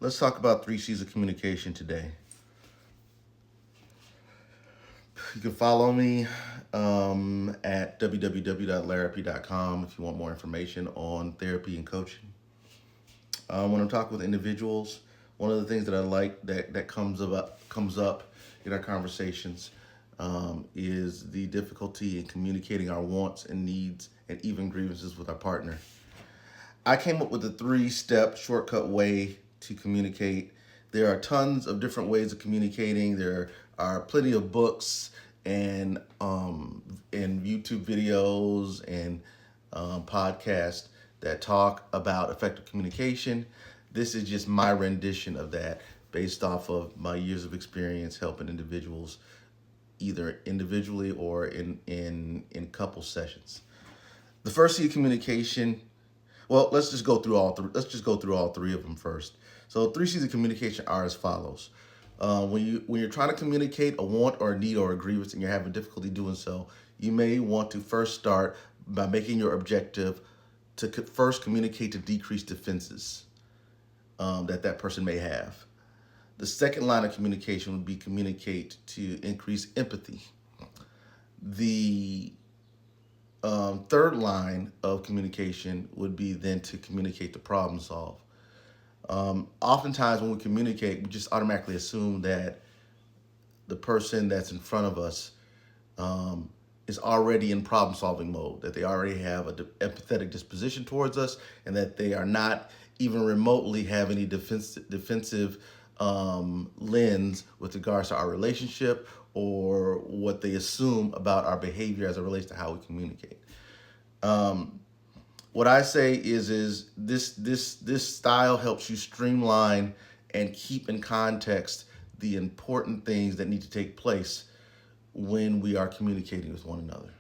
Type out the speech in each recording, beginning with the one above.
Let's talk about 3 C's of communication today. You can follow me at www.larrapy.com if you want more information on therapy and coaching. When I'm talking with individuals, one of the things that I like that comes up in our conversations is the difficulty in communicating our wants and needs and even grievances with our partner. I came up with a 3-step shortcut way to communicate. There are tons of different ways of communicating. There are plenty of books and YouTube videos and podcasts that talk about effective communication. This is just my rendition of that based off of my years of experience helping individuals either individually or in couple sessions. The first C of communication, well, let's just go through all three. Let's just go through all three of them first. So 3 C's of communication are as follows. When you're trying to communicate a want or a need or a grievance and you're having difficulty doing so, you may want to first start by making your objective to first communicate to decrease defenses that person may have. The second line of communication would be communicate to increase empathy. The third line of communication would be then to communicate to problem solve. Oftentimes when we communicate, we just automatically assume that the person that's in front of us is already in problem solving mode, that they already have an empathetic disposition towards us, and that they are not even remotely have any defensive lens with regards to our relationship or what they assume about our behavior as it relates to how we communicate. What I say is this style helps you streamline and keep in context the important things that need to take place when we are communicating with one another.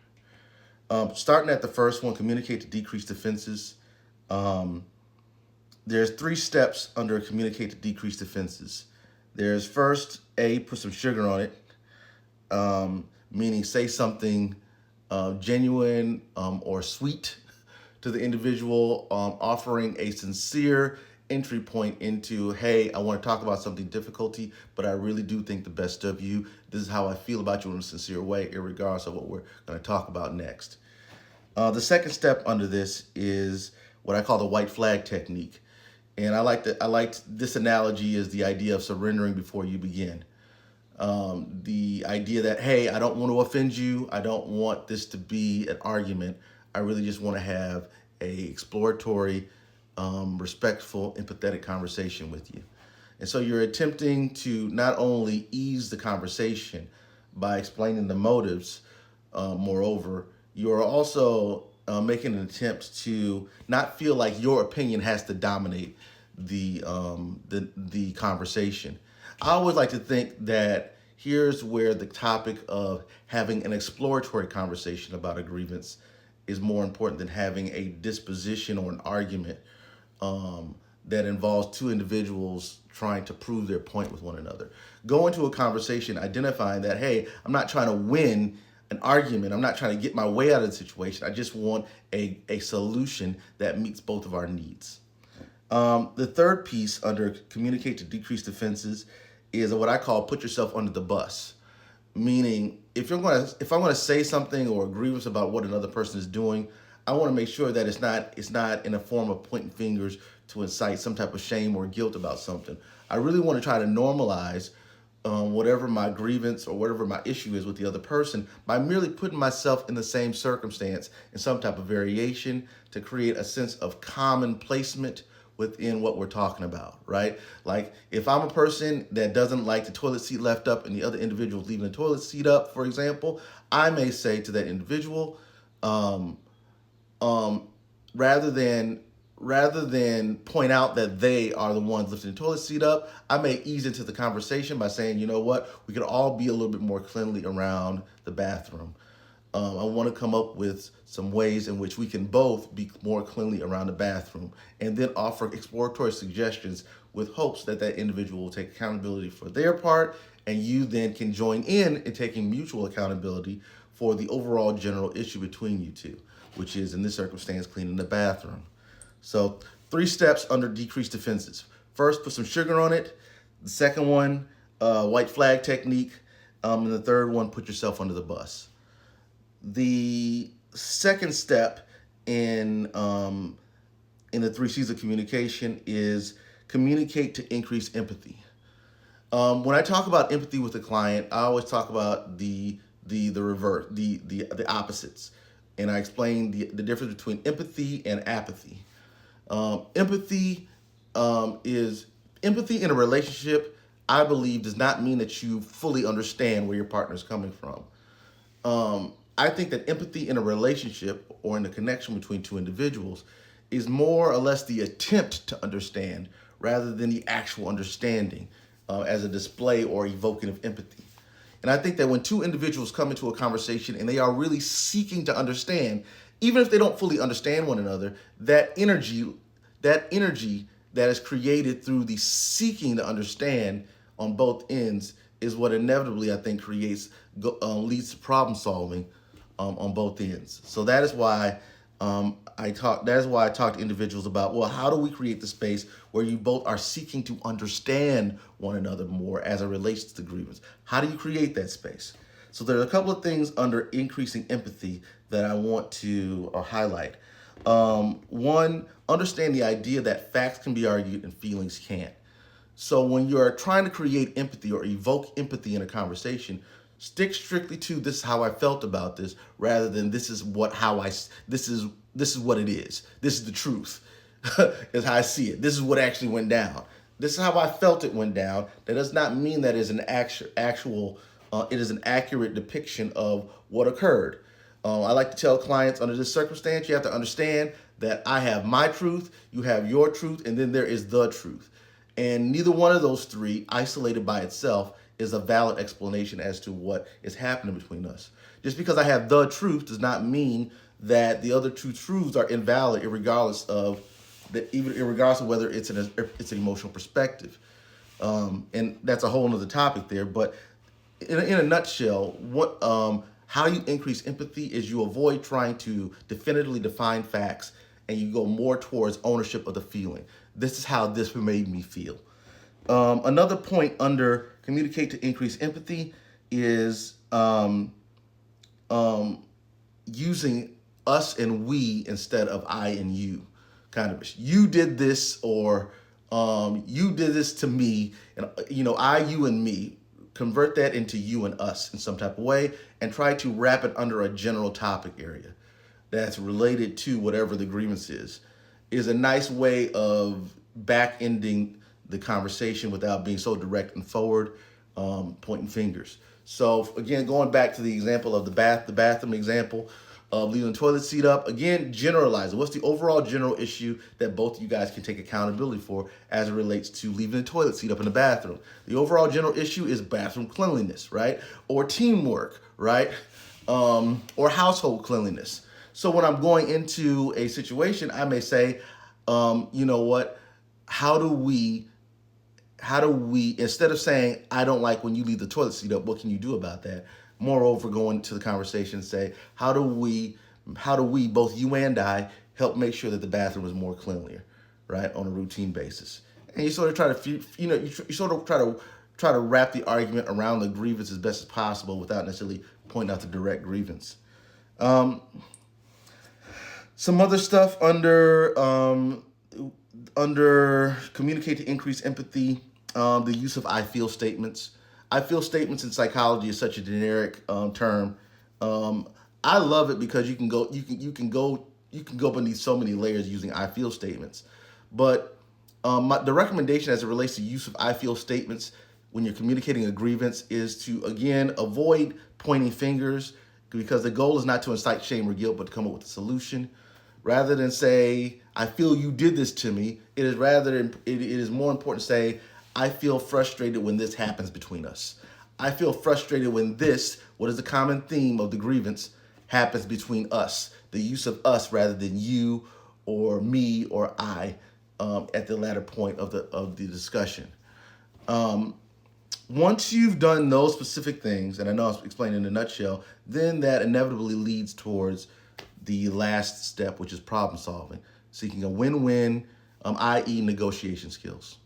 Starting at the first one, communicate to decrease defenses. There's 3 steps under communicate to decrease defenses. There's first, put some sugar on it, meaning say something genuine or sweet to the individual, offering a sincere entry point into, hey, I want to talk about something difficulty, but I really do think the best of you. This is how I feel about you in a sincere way, irregardless of what we're going to talk about next. The second step under this is what I call the white flag technique. And I like this analogy is the idea of surrendering before you begin. The idea that, hey, I don't want to offend you. I don't want this to be an argument. I really just want to have a exploratory, respectful, empathetic conversation with you. And so you're attempting to not only ease the conversation by explaining the motives, moreover, you're also making an attempt to not feel like your opinion has to dominate the conversation. I always like to think that here's where the topic of having an exploratory conversation about a grievance is more important than having a disposition or an argument that involves 2 individuals trying to prove their point with one another. Go into a conversation identifying that, hey, I'm not trying to win an argument. I'm not trying to get my way out of the situation. I just want a solution that meets both of our needs. The third piece under communicate to decrease defenses is what I call put yourself under the bus. Meaning, if I'm going to say something or a grievance about what another person is doing, I want to make sure that it's not in a form of pointing fingers to incite some type of shame or guilt about something. I really want to try to normalize whatever my grievance or whatever my issue is with the other person by merely putting myself in the same circumstance in some type of variation to create a sense of common placement within what we're talking about, right? Like if I'm a person that doesn't like the toilet seat left up and the other individual is leaving the toilet seat up, for example, I may say to that individual, rather than point out that they are the ones lifting the toilet seat up, I may ease into the conversation by saying, you know what, we could all be a little bit more cleanly around the bathroom. I want to come up with some ways in which we can both be more cleanly around the bathroom, and then offer exploratory suggestions with hopes that that individual will take accountability for their part, and you then can join in taking mutual accountability for the overall general issue between you two, which is, in this circumstance, cleaning the bathroom. So 3 steps under decreased defenses. First, put some sugar on it. The second one, white flag technique. And the third one, put yourself under the bus. The second step in the three C's of communication is communicate to increase empathy. When I talk about empathy with a client, I always talk about the reverse, the opposites, and I explain the difference between empathy and apathy. Empathy is empathy in a relationship. I believe does not mean that you fully understand where your partner is coming from. I think that empathy in a relationship or in the connection between two individuals is more or less the attempt to understand rather than the actual understanding as a display or evoking of empathy. And I think that when two individuals come into a conversation and they are really seeking to understand, even if they don't fully understand one another, that energy that is created through the seeking to understand on both ends is what inevitably I think leads to problem solving on both ends. So that is why I talk. That is why I talk to individuals about, well, how do we create the space where you both are seeking to understand one another more as it relates to the grievance? How do you create that space? So there are a couple of things under increasing empathy that I want to highlight. One, understand the idea that facts can be argued and feelings can't. So when you're trying to create empathy or evoke empathy in a conversation, stick strictly to this is how I felt about this, rather than this is what it is. This is the truth. Is how I see it. This is what actually went down. This is how I felt it went down. That does not mean that is an actual it is an accurate depiction of what occurred. I like to tell clients under this circumstance, you have to understand that I have my truth, you have your truth, and then there is the truth. And neither one of those three, isolated by itself, is a valid explanation as to what is happening between us. Just because I have the truth does not mean that the other two truths are invalid, regardless of whether it's an emotional perspective. And that's a whole other topic there. But in a nutshell, how you increase empathy is you avoid trying to definitively define facts and you go more towards ownership of the feeling. This is how this made me feel. Another point under communicate to increase empathy is using us and we instead of I and you. Kind of, you did this, or you did this to me, and I, you, and me. Convert that into you and us in some type of way, and try to wrap it under a general topic area that's related to whatever the grievance is a nice way of back ending the conversation without being so direct and forward, pointing fingers. So again, going back to the example of the bathroom example of leaving the toilet seat up, again, generalize it. What's the overall general issue that both of you guys can take accountability for as it relates to leaving the toilet seat up in the bathroom? The overall general issue is bathroom cleanliness, right? Or teamwork, right? Or household cleanliness. So when I'm going into a situation, I may say, you know what, how do we, instead of saying, I don't like when you leave the toilet seat up, what can you do about that? Moreover, go into the conversation and say, how do we, both you and I, help make sure that the bathroom is more cleanlier, right, on a routine basis? And you sort of try to, you sort of try to wrap the argument around the grievance as best as possible without necessarily pointing out the direct grievance. Some other stuff under communicate to increase empathy, the use of I feel statements. I feel statements in psychology is such a generic term. I love it because you can go beneath so many layers using I feel statements. But the recommendation as it relates to use of I feel statements when you're communicating a grievance is to, again, avoid pointing fingers, because the goal is not to incite shame or guilt, but to come up with a solution. Rather than say, I feel you did this to me, it is more important to say, I feel frustrated when this happens between us. I feel frustrated when this, what is the common theme of the grievance, happens between us. The use of us rather than you or me or I at the latter point of the discussion. Once you've done those specific things, and I know I'm explaining in a nutshell, then that inevitably leads towards the last step, which is problem solving, seeking a win-win, i.e. negotiation skills.